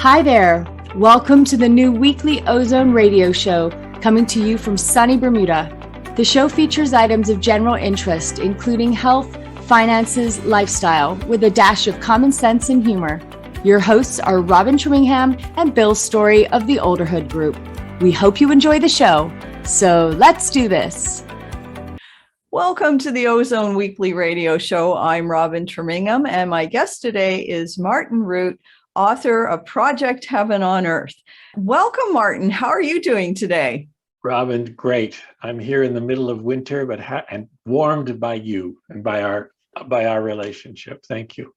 Hi there. Welcome to the new weekly Ozone Radio Show, coming to you from sunny Bermuda. The show features items of general interest, including health, finances, lifestyle, with a dash of common sense and humor. Your hosts are Robin Trimmingham and Bill Story of the Olderhood Group. We hope you enjoy the show. So let's do this. Welcome to the Ozone Weekly Radio Show. I'm Robin Trimmingham, and my guest today is Martin Rutte, author of Project Heaven on Earth. Welcome, Martin. How are you doing today? Robin, great. I'm here in the middle of winter, but and warmed by you and by our relationship. Thank you.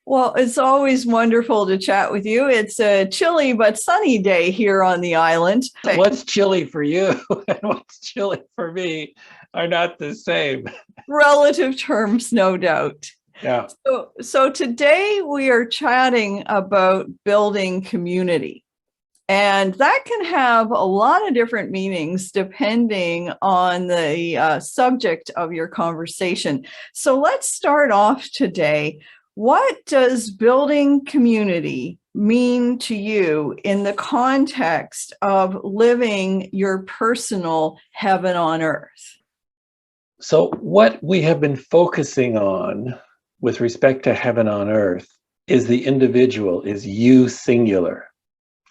Well, it's always wonderful to chat with you. It's a chilly but sunny day here on the island. What's chilly for you and what's chilly for me are not the same. Relative terms, no doubt. Yeah. So today we are chatting about building community. And that can have a lot of different meanings depending on the subject of your conversation. So let's start off today. What does building community mean to you in the context of living your personal heaven on earth? So what we have been focusing on with respect to heaven on earth is the individual, is you singular,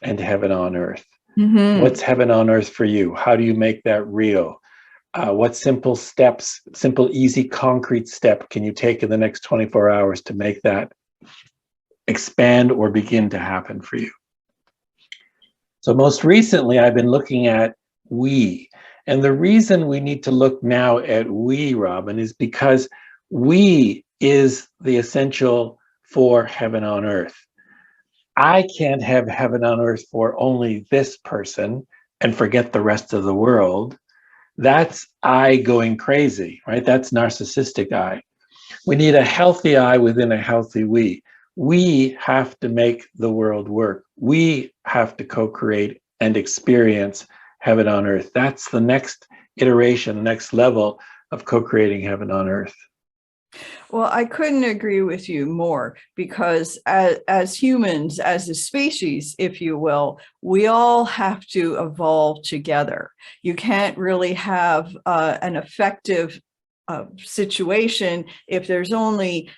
and heaven on earth. Mm-hmm. What's heaven on earth for you? How do you make that real? What simple steps, simple, easy, concrete step can you take in the next 24 hours to make that expand or begin to happen for you? So most recently, I've been looking at we. And the reason we need to look now at we, Robin, is because we is the essential for heaven on earth. I can't have heaven on earth for only this person and forget the rest of the world. That's I going crazy, right? That's narcissistic I. We need a healthy I within a healthy we. We have to make the world work. We have to co-create and experience heaven on earth. That's the next iteration, the next level of co-creating heaven on earth. Well, I couldn't agree with you more, because as humans, as a species, if you will, we all have to evolve together. You can't really have an effective situation if there's only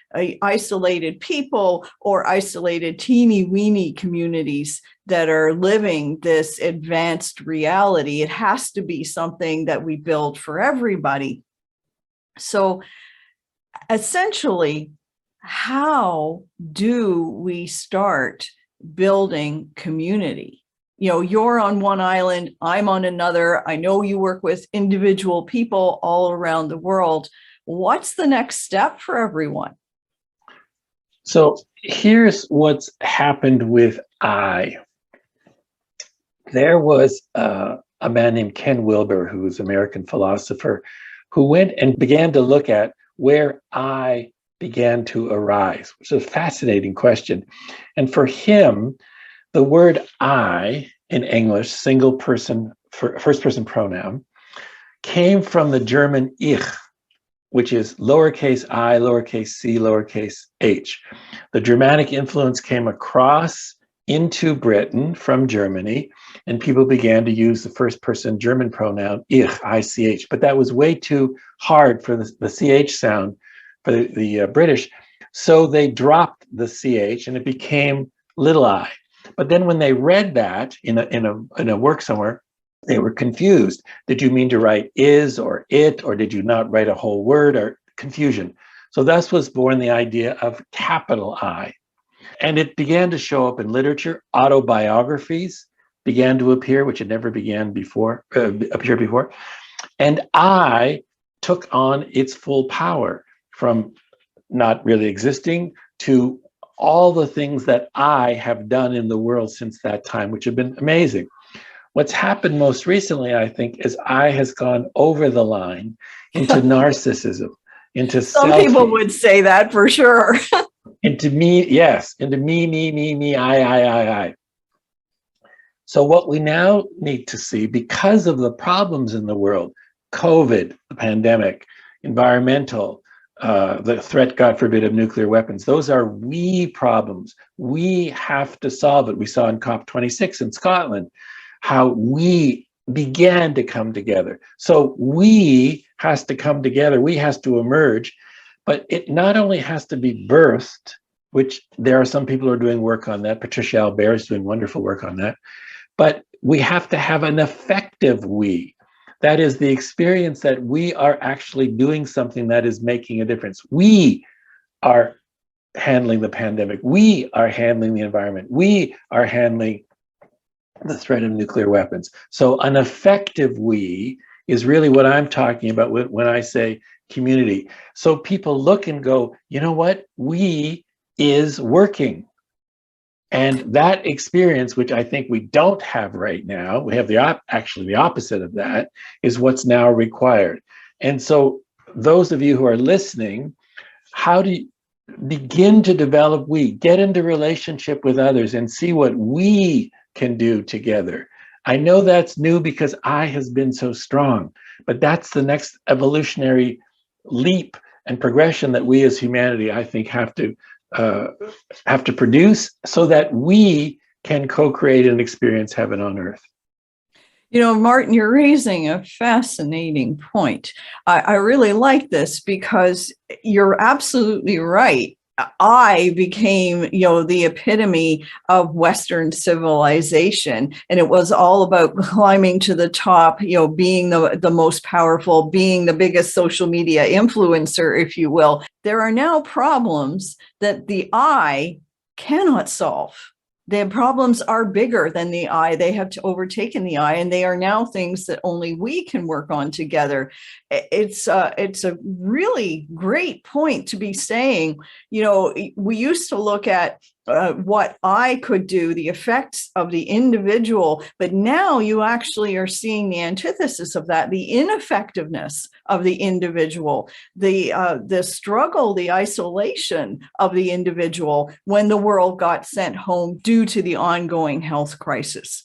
isolated people or isolated teeny weeny communities that are living this advanced reality. It has to be something that we build for everybody. So essentially, how do we start building community? You know, you're on one island, I'm on another. I know you work with individual people all around the world. What's the next step for everyone? So here's what's happened with I. There was a man named Ken Wilber, who was an American philosopher, who went and began to look at where I began to arise, which is a fascinating question. And for him, the word I in English, single person, first person pronoun, came from the German ich, which is lowercase I, lowercase c, lowercase h. The Germanic influence came across into Britain from Germany, and people began to use the first person German pronoun ich, ich. But that was way too hard for the ch sound for the British. So they dropped the ch and it became little I. But then when they read that in a work somewhere, they were confused. Did you mean to write is or it, or did you not write a whole word, or confusion? So thus was born the idea of capital I. And it began to show up in literature. Autobiographies began to appear, which had never appeared before. And I took on its full power, from not really existing to all the things that I have done in the world since that time, which have been amazing. What's happened most recently, I think, is I has gone over the line into narcissism, into some selfie. People would say that for sure. Into me, yes, into me, I. So what we now need to see, because of the problems in the world, COVID, the pandemic, environmental, the threat, God forbid, of nuclear weapons. Those are we problems. We have to solve it. We saw in COP26 in Scotland how we began to come together. So we has to come together. We has to emerge. But it not only has to be birthed, which there are some people who are doing work on that. Patricia Albert is doing wonderful work on that. But we have to have an effective we. That is the experience that we are actually doing something that is making a difference. We are handling the pandemic. We are handling the environment. We are handling the threat of nuclear weapons. So an effective we is really what I'm talking about when I say community. So people look and go, you know what? We is working. And that experience, which I think we don't have right now, we have actually the opposite of that, is what's now required. And so those of you who are listening, how do you begin to develop we? Get into relationship with others and see what we can do together. I know that's new because I has been so strong, but that's the next evolutionary leap and progression that we as humanity, I think, have to produce so that we can co-create and experience heaven on earth. You know, Martin, you're raising a fascinating point. I really like this because you're absolutely right. I became, the epitome of Western civilization. And it was all about climbing to the top, being the most powerful, being the biggest social media influencer, if you will. There are now problems that the I cannot solve. The problems are bigger than the I. They have overtaken the I, and they are now things that only we can work on together. It's a really great point to be saying. We used to look at what I could do, the effects of the individual, but now you actually are seeing the antithesis of that, the ineffectiveness of the individual, the struggle, the isolation of the individual when the world got sent home due to the ongoing health crisis.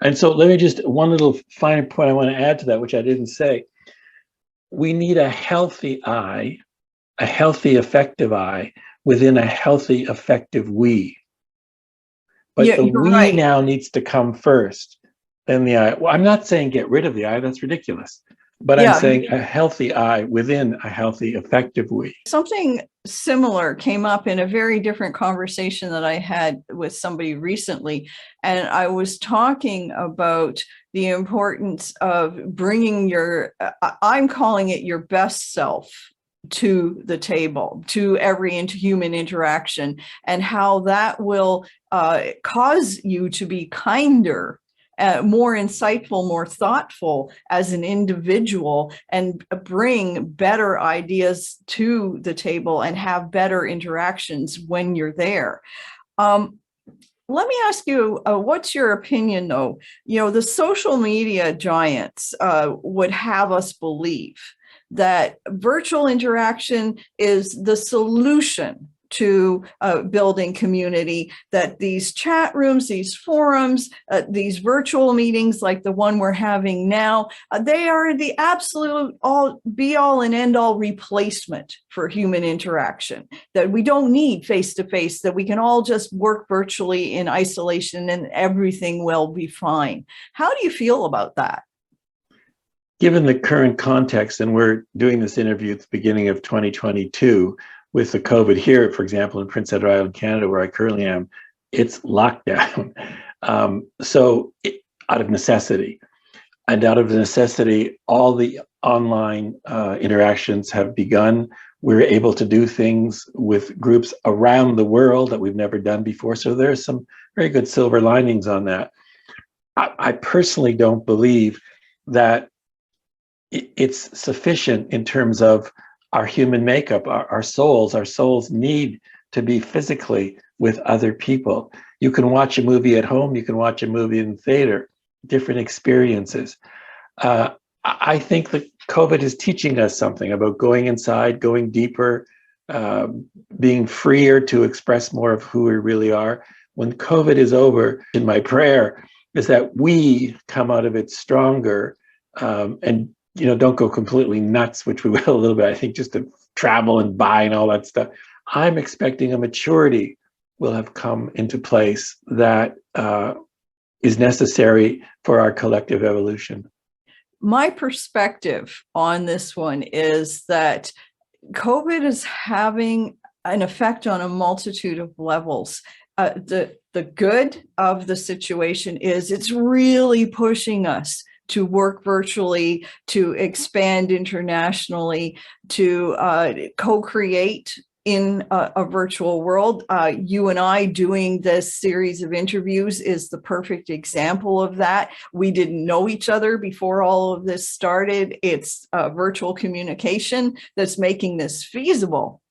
And so let me just, one little fine point I want to add to that, which I didn't say. We need a healthy I, a healthy, effective I, within a healthy, effective we. But the we right. Now needs to come first, then the I. Well, I'm not saying get rid of the I, that's ridiculous. But I'm saying a healthy I within a healthy, effective we. Something similar came up in a very different conversation that I had with somebody recently. And I was talking about the importance of bringing I'm calling it your best self to the table, to every human interaction, and how that will cause you to be kinder, more insightful, more thoughtful as an individual, and bring better ideas to the table and have better interactions when you're there. Let me ask you, what's your opinion, though? The social media giants would have us believe that virtual interaction is the solution to building community, that these chat rooms, these forums, these virtual meetings like the one we're having now, they are the absolute be all and end all replacement for human interaction, that we don't need face-to-face, that we can all just work virtually in isolation and everything will be fine. How do you feel about that? Given the current context, and we're doing this interview at the beginning of 2022, with the COVID here, for example, in Prince Edward Island, Canada, where I currently am, it's lockdown. So out of necessity. And out of necessity, all the online interactions have begun. We're able to do things with groups around the world that we've never done before. So there's some very good silver linings on that. I personally don't believe that it's sufficient in terms of our human makeup, our souls need to be physically with other people. You can watch a movie at home, you can watch a movie in the theater, different experiences. I think that COVID is teaching us something about going inside, going deeper, being freer to express more of who we really are. When COVID is over, in my prayer is that we come out of it stronger and don't go completely nuts, which we will a little bit, I think, just to travel and buy and all that stuff. I'm expecting a maturity will have come into place that is necessary for our collective evolution. My perspective on this one is that COVID is having an effect on a multitude of levels. The good of the situation is it's really pushing us to work virtually, to expand internationally, to co-create in a virtual world. You and I doing this series of interviews is the perfect example of that. We didn't know each other before all of this started. It's virtual communication that's making this feasible.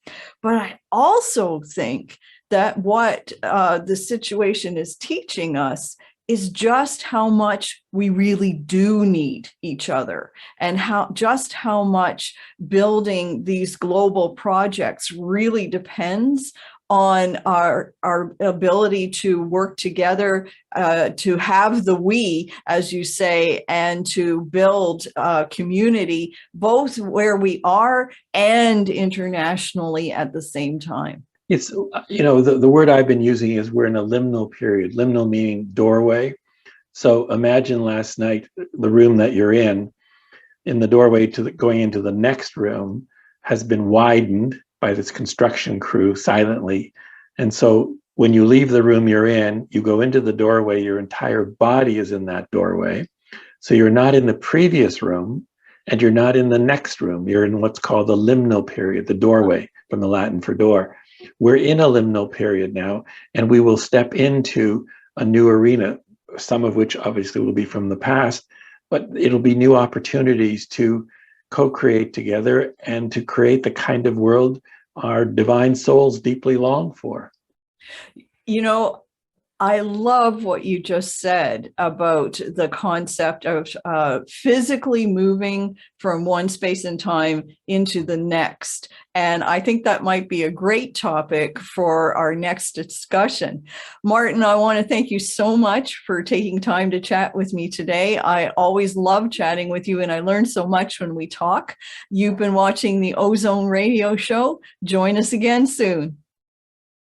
But I also think that what the situation is teaching us is just how much we really do need each other, and how much building these global projects really depends on our ability to work together, to have the we, as you say, and to build community, both where we are and internationally at the same time. It's, the word I've been using is we're in a liminal period, liminal meaning doorway. So imagine last night, the room that you're in the doorway going into the next room has been widened by this construction crew silently. And so when you leave the room you're in, you go into the doorway, your entire body is in that doorway. So you're not in the previous room and you're not in the next room. You're in what's called the liminal period, the doorway, from the Latin for door. We're in a liminal period now, and we will step into a new arena, some of which obviously will be from the past, but it'll be new opportunities to co-create together and to create the kind of world our divine souls deeply long for. I love what you just said about the concept of physically moving from one space and time into the next. And I think that might be a great topic for our next discussion. Martin, I want to thank you so much for taking time to chat with me today. I always love chatting with you, and I learn so much when we talk. You've been watching the Ozone Radio Show. Join us again soon.